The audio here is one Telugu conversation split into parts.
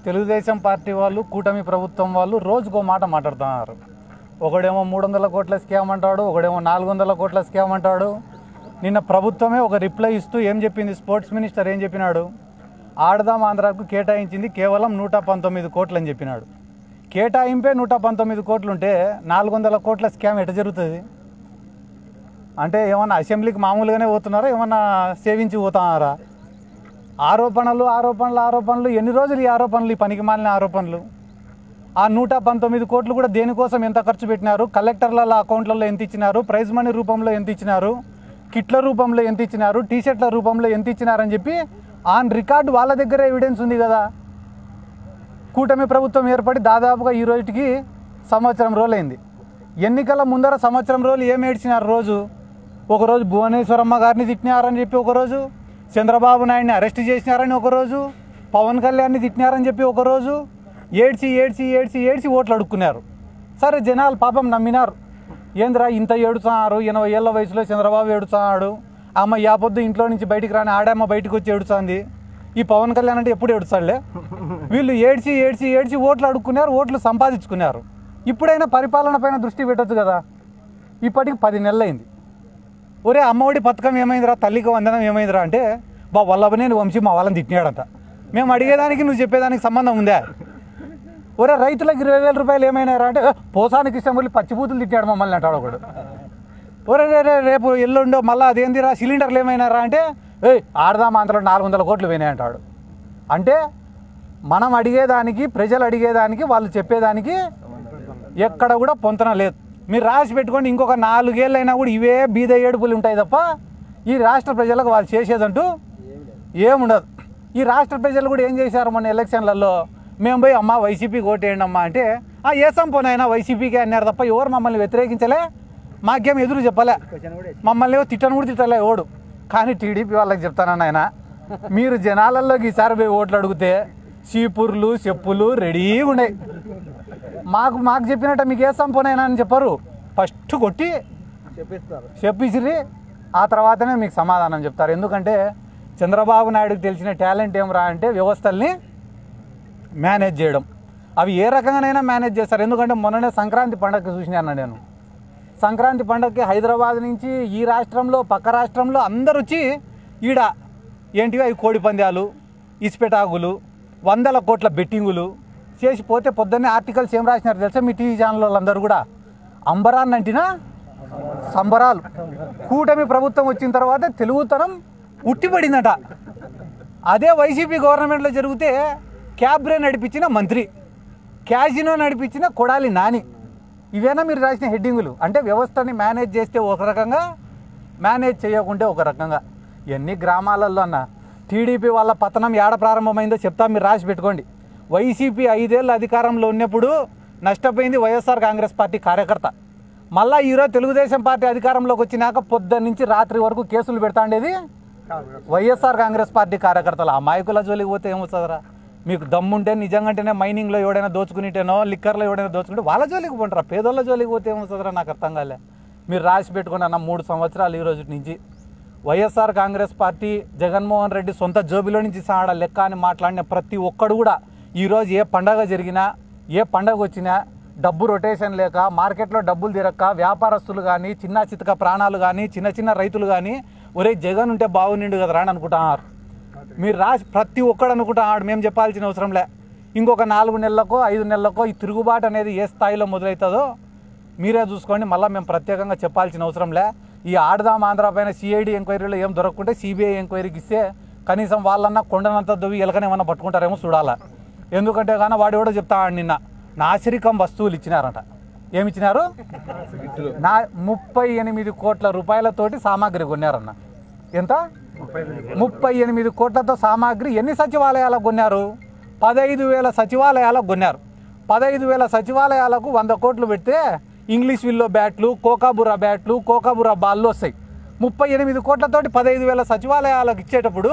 తెలుగుదేశం పార్టీ వాళ్ళు కూటమి ప్రభుత్వం వాళ్ళు రోజుకో మాట మాట్లాడుతున్నారు. ఒకడేమో 300 కోట్ల స్కామ్ అంటాడు, ఒకడేమో 400 కోట్ల స్కామ్ అంటాడు. నిన్న ప్రభుత్వమే ఒక రిప్లై ఇస్తూ ఏం చెప్పింది, స్పోర్ట్స్ మినిస్టర్ ఏం చెప్పినాడు, ఆడదాం ఆంధ్రాకు కేటాయించింది కేవలం 119 కోట్లు అని చెప్పినాడు. కేటాయింపే 119 కోట్లు ఉంటే 400 కోట్ల స్కామ్ ఎట జరుగుతుంది? అంటే ఏమన్నా అసెంబ్లీకి మామూలుగానే పోతున్నారా, ఏమన్నా సేవించి పోతున్నారా? ఆరోపణలు ఎన్ని రోజులు ఈ ఆరోపణలు, ఈ పనికి మాలిన ఆరోపణలు. ఆ 119 కోట్లు కూడా దేనికోసం ఎంత ఖర్చు పెట్టినారు, కలెక్టర్ల అకౌంట్లలో ఎంత ఇచ్చినారు, ప్రైజ్ మనీ రూపంలో ఎంత ఇచ్చినారు, కిట్ల రూపంలో ఎంత ఇచ్చినారు, టీషర్ట్ల రూపంలో ఎంత ఇచ్చినారని చెప్పి ఆన్ రికార్డు వాళ్ళ దగ్గర ఎవిడెన్స్ ఉంది కదా. కూటమి ప్రభుత్వం ఏర్పడి దాదాపుగా ఈ రోజుకి సంవత్సరం రోజులైంది. ఎన్నికల ముందర సంవత్సరం రోజులు ఏం ఏడ్చినారు? ఒకరోజు భువనేశ్వరమ్మ గారిని తిట్టినారని చెప్పి ఒకరోజు, చంద్రబాబు నాయుడిని అరెస్ట్ చేసినారని ఒకరోజు, పవన్ కళ్యాణ్ని తిట్టినారని చెప్పి ఒకరోజు, ఏడ్చి ఓట్లు అడుక్కున్నారు. సరే, జనాలు పాపం నమ్మినారు. ఏంద్రా ఇంత ఏడుస్తున్నారు, 80 ఏళ్ళ వయసులో చంద్రబాబు ఏడుస్తున్నాడు, అమ్మ యాపొద్దు ఇంట్లో నుంచి బయటికి రాని ఆడమ్మ బయటకు వచ్చి ఏడుస్తుంది, ఈ పవన్ కళ్యాణ్ అంటే ఎప్పుడు ఏడుస్తాడులే. వీళ్ళు ఏడ్చి ఓట్లు అడుక్కున్నారు, ఓట్లు సంపాదించుకున్నారు. ఇప్పుడైనా పరిపాలన పైన దృష్టి పెట్టచ్చు కదా. ఇప్పటికి 10 నెలలైంది. ఒరే అమ్మఒడి పథకం ఏమైందిరా, తల్లికి వందనం ఏమైందిరా అంటే, వల్లభనేని వంశీ మా వాళ్ళని తిట్టినాడంట. మేము అడిగేదానికి నువ్వు చెప్పేదానికి సంబంధం ఉందా? ఒరే రైతులకు 20,000 రూపాయలు ఏమైనారా అంటే, పోసానికి ఇష్టం వెళ్ళి పచ్చిబూతులు తిట్టాడు మమ్మల్ని అంటాడు ఒకడు. ఒరే రేపు ఎల్లుండో మళ్ళీ అదేందిరా సిలిండర్లు ఏమైనారా అంటే, ఆడదాం ఆంధ్రలో 400 కోట్లు పోయినాయి అంటాడు. అంటే మనం అడిగేదానికి, ప్రజలు అడిగేదానికి, వాళ్ళు చెప్పేదానికి ఎక్కడ కూడా పొంతన లేదు. మీరు రాసి పెట్టుకోండి, ఇంకొక 4 ఏళ్ళైనా కూడా ఇవే బీద ఏడుపులు ఉంటాయి తప్ప ఈ రాష్ట్ర ప్రజలకు వాళ్ళు చేసేదంటూ ఏముండదు. ఈ రాష్ట్ర ప్రజలు కూడా ఏం చేశారు మొన్న ఎలక్షన్లలో, మేము పోయి అమ్మ వైసీపీకి ఓటేయండి అమ్మా అంటే, ఏసం పోనైనా వైసీపీకే అన్నారు తప్ప ఎవరు మమ్మల్ని వ్యతిరేకించలే, మాకేం ఎదురు చెప్పలే, మమ్మల్ని తిట్టను కూడా తిట్టలే ఓడు. కానీ టీడీపీ వాళ్ళకి చెప్తానన్న ఆయన, మీరు జనాలలోకి ఈసారి పోయి ఓట్లు అడిగితే చీపుర్లు చెప్పులు రెడీగా ఉన్నాయి. మాకు చెప్పినట్టు మీకు ఏ సంపోనైనా అని చెప్పరు, ఫస్ట్ కొట్టి చెప్పిసిరి, ఆ తర్వాతనే మీకు సమాధానం చెప్తారు. ఎందుకంటే చంద్రబాబు నాయుడుకి తెలిసిన టాలెంట్ ఏమరా అంటే వ్యవస్థల్ని మేనేజ్ చేయడం. అవి ఏ రకంగానైనా మేనేజ్ చేస్తారు. ఎందుకంటే మొన్ననే సంక్రాంతి పండగకి చూసినాను నేను. సంక్రాంతి పండగకి హైదరాబాద్ నుంచి ఈ రాష్ట్రంలో పక్క రాష్ట్రంలో అందరు వచ్చి ఈడ ఏంటివి అవి కోడి పందాలు, ఇసుపెటాకులు, 100 కోట్ల బెట్టింగులు చేసిపోతే పొద్దున్నే ఆర్టికల్స్ ఏం రాసినారు తెలుసా మీ టీవీ ఛానల్ వాళ్ళందరూ కూడా, అంబరాన్ని అంటినా సంబరాలు. కూటమి ప్రభుత్వం వచ్చిన తర్వాత తెలుగుతనం ఉట్టిపడిందట. అదే వైసీపీ గవర్నమెంట్లో జరిగితే క్యాబ్రే నడిపించిన మంత్రి, క్యాజినో నడిపించిన కొడాలి నాని, ఇవేనా మీరు రాసిన హెడ్డింగులు? అంటే వ్యవస్థని మేనేజ్ చేస్తే ఒక రకంగా, మేనేజ్ చేయకుంటే ఒక రకంగా. ఎన్ని గ్రామాలలో అన్న టీడీపీ వాళ్ళ పతనం ఏడ ప్రారంభమైందో చెప్తా, మీరు రాసి పెట్టుకోండి. వైసీపీ 5 ఏళ్ళు అధికారంలో ఉన్నప్పుడు నష్టపోయింది వైఎస్ఆర్ కాంగ్రెస్ పార్టీ కార్యకర్త. మళ్ళీ ఈరోజు తెలుగుదేశం పార్టీ అధికారంలోకి వచ్చినాక పొద్దున్న నుంచి రాత్రి వరకు కేసులు పెడతా ఉండేది వైఎస్ఆర్ కాంగ్రెస్ పార్టీ కార్యకర్తలు. ఆ మాయకుల జోలికి పోతే ఏమొస్తుందిరా? మీకు దమ్ముంటే నిజంగానే మైనింగ్లో ఎవడైనా దోచుకునిటేనో, లిక్కర్లో ఎవడైనా దోచుకుంటే వాళ్ళ జోలికి పోంటారా? పేదోళ్ళ జోలికి పోతే ఏమొస్తుందిరా? నాకు అర్థం కాలే. మీరు రాసి పెట్టుకుని అన్న 3 సంవత్సరాలు ఈ రోజు నుంచి వైఎస్ఆర్ కాంగ్రెస్ పార్టీ జగన్మోహన్ రెడ్డి సొంత జోబిలో నుంచి సాడ లెక్క అని మాట్లాడిన ప్రతి ఒక్కడు కూడా ఈరోజు ఏ పండగ జరిగినా, ఏ పండగ వచ్చినా డబ్బు రొటేషన్ లేక, మార్కెట్లో డబ్బులు తిరక్క, వ్యాపారస్తులు కానీ, చిన్న చితక ప్రాణాలు కానీ, చిన్న రైతులు కానీ ఒరే జగన్ ఉంటే బాగుండు కదరా అని అనుకుంటున్నారు. మీరు రాసి ప్రతి ఒక్కడు అనుకుంటున్నాడు. మేము చెప్పాల్సిన అవసరంలే. ఇంకొక 4 నెలలకో 5 నెలలకో ఈ తిరుగుబాటు అనేది ఏ స్థాయిలో మొదలవుతుందో మీరే చూసుకోండి. మళ్ళీ మేము ప్రత్యేకంగా చెప్పాల్సిన అవసరంలే. ఈ ఆడదాం ఆంధ్ర పైన సిఐడి ఎంక్వైరీలో ఏం దొరకకుంటే సిబిఐ ఎంక్వైరీకి ఇస్తే కనీసం వాళ్ళన్నా కొండనంత దొవ్వి ఎలకనేమన్నా పట్టుకుంటారేమో చూడాలా. ఎందుకంటే కానీ వాడు కూడా చెప్తాడు, నిన్న నాసిరికం వస్తువులు ఇచ్చినారంట. ఏమిచ్చినారు? 38 కోట్ల రూపాయలతోటి సామాగ్రి కొన్నారన్న. ఎంత? 38 కోట్లతో సామాగ్రి. ఎన్ని సచివాలయాలకు కొన్నారు? 15,000 సచివాలయాలకు కొన్నారు. 15,000 సచివాలయాలకు 100 కోట్లు పెడితే ఇంగ్లీష్ విల్లో బ్యాట్లు, కోకాబురా బ్యాట్లు, కోకాబురా బాల్లు వస్తాయి. 38 కోట్లతోటి 15,000 సచివాలయాలకు ఇచ్చేటప్పుడు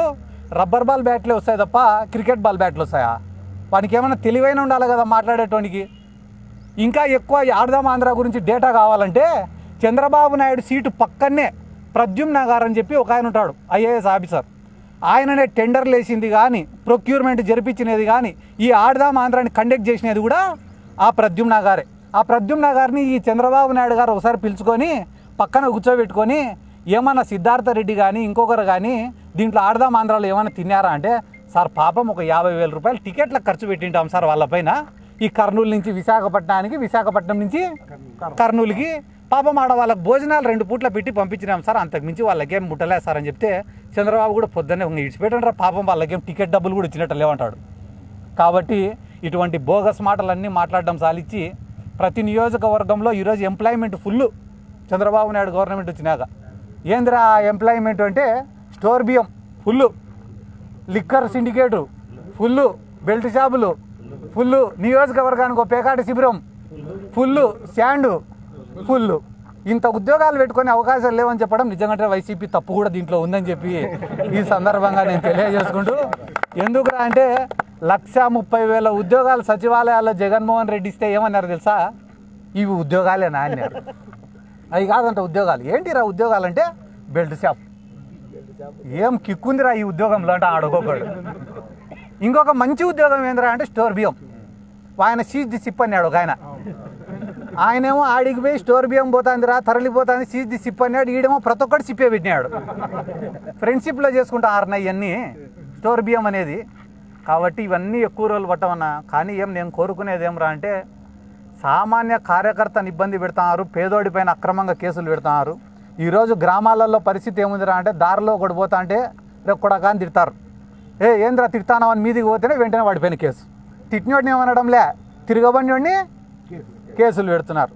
రబ్బర్ బాల్ బ్యాట్లే వస్తాయి తప్ప క్రికెట్ బాల్ బ్యాట్లు వస్తాయా? వానికి ఏమైనా తెలివైన ఉండాలి కదా మాట్లాడేటోనికి. ఇంకా ఎక్కువ ఆడదాం ఆంధ్ర గురించి డేటా కావాలంటే చంద్రబాబు నాయుడు సీటు పక్కనే ప్రద్యుమ్న గారు అని చెప్పి ఒక ఆయన ఉంటాడు, ఐఏఎస్ ఆఫీసర్. ఆయననే టెండర్లు వేసింది కానీ ప్రొక్యూర్మెంట్ జరిపించినది కానీ ఈ ఆడదాం ఆంధ్రాని కండక్ట్ చేసినది కూడా ఆ ప్రద్యుమ్న గారే. ఆ ప్రద్యుమ్న గారిని ఈ చంద్రబాబు నాయుడు గారు ఒకసారి పిలుచుకొని పక్కన కూర్చోబెట్టుకొని ఏమన్నా సిద్ధార్థ రెడ్డి కానీ ఇంకొకరు కానీ దీంట్లో ఆడదాం ఆంధ్రాలో ఏమైనా తిన్నారా అంటే, సార్ పాపం ఒక 50,000 రూపాయలు టికెట్లకు ఖర్చు పెట్టింటాం సార్ వాళ్ళపైన. ఈ కర్నూలు నుంచి విశాఖపట్నానికి, విశాఖపట్నం నుంచి కర్నూలుకి పాపం ఆడ వాళ్ళకి భోజనాలు 2 పూట్ల పెట్టి పంపించినాం సార్, అంతకుమించి వాళ్ళకేం ముట్టలేదు సార్ అని చెప్తే చంద్రబాబు కూడా పొద్దున్నే ఇడిచిపెట్టండి రా పాపం వాళ్ళకేం టికెట్ డబ్బులు కూడా ఇచ్చినట్టు లేవంటాడు. కాబట్టి ఇటువంటి బోగస్ మాటలన్నీ మాట్లాడడం సాలిచ్చి ప్రతి నియోజకవర్గంలో ఈరోజు employment full. Chandrababu Naidu government వచ్చినాక ఏందిరా ఎంప్లాయ్మెంట్ అంటే స్టోర్ బియ్యం full, liquor syndicate full, belt షాపులు ఫుల్, నియోజకవర్గానికి ఒక పేకాట శిబిరం ఫుల్, శాండు ఫుల్. ఇంత ఉద్యోగాలు పెట్టుకునే అవకాశాలు లేవని చెప్పడం నిజంగా వైసీపీ తప్పు కూడా దీంట్లో ఉందని చెప్పి ఈ సందర్భంగా నేను తెలియజేసుకుంటూ, ఎందుకురా అంటే 130,000 ఉద్యోగాలు సచివాలయాల్లో జగన్మోహన్ రెడ్డి ఇస్తే ఏమన్నారు తెలుసా, ఇవి ఉద్యోగాలేనా అన్నారు. అవి కాదంట ఉద్యోగాలు. ఏంటిరా ఉద్యోగాలు అంటే బెల్ట్ షాప్. ఏం కిక్కుందిరా ఈ ఉద్యోగంలో అంటే ఆడుకోకూడదు. ఇంకొక మంచి ఉద్యోగం ఏందిరా అంటే స్టోర్ బియ్యం. ఆయన సీజ్ ది సిప్ అన్నాడు ఒక ఆయనేమో ఆడికి పోయి స్టోర్ బియ్యం పోతుందిరా తరలిపోతుంది సీజ్ ది సిప్ అన్నాడు. ఈడేమో ప్రతి ఒక్కటి సిప్పే పెట్టినాడు. ఫ్రెండ్షిప్లో చేసుకుంటారు ఇవన్నీ స్టోర్ బియ్యం అనేది. కాబట్టి ఇవన్నీ ఎక్కువ రోజులు పట్టమన్నా. కానీ నేను కోరుకునేది ఏమరా అంటే సామాన్య కార్యకర్తను ఇబ్బంది పెడుతున్నారు, పేదోడి పైన అక్రమంగా కేసులు పెడుతున్నారు. ఈరోజు గ్రామాలలో పరిస్థితి ఏముందిరా అంటే దారిలో ఒకటి పోతా అంటే రేపు కొడకా అని తిడతారు. ఏంద్రా తిడతాను అని మీదికి పోతేనే వెంటనే వాడిపైన కేసు. తిట్టినోడిని ఏమనడంలే, తిరగబడినోడిని కేసులు పెడుతున్నారు.